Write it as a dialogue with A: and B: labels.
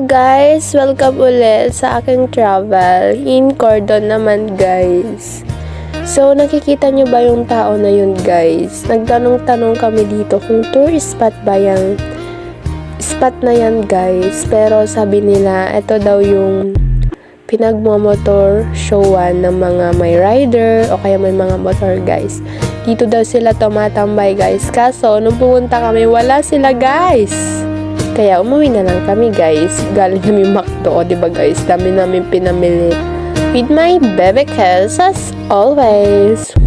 A: guys! Welcome ulit sa aking travel in Cordon naman guys. So nakikita nyo ba yung tao na yun guys? Nagtanong-tanong kami dito kung tourist spot ba yung spot na yan guys. Pero sabi nila ito daw yung pinagmomotor showan ng mga may rider o kaya may mga motor guys. Dito daw sila tumatambay guys. Kaso nung pumunta kami wala sila guys. Kaya umuwi na lang kami guys. Galing kami McDo, diba guys? Dami namin pinamili. With my bebe as always.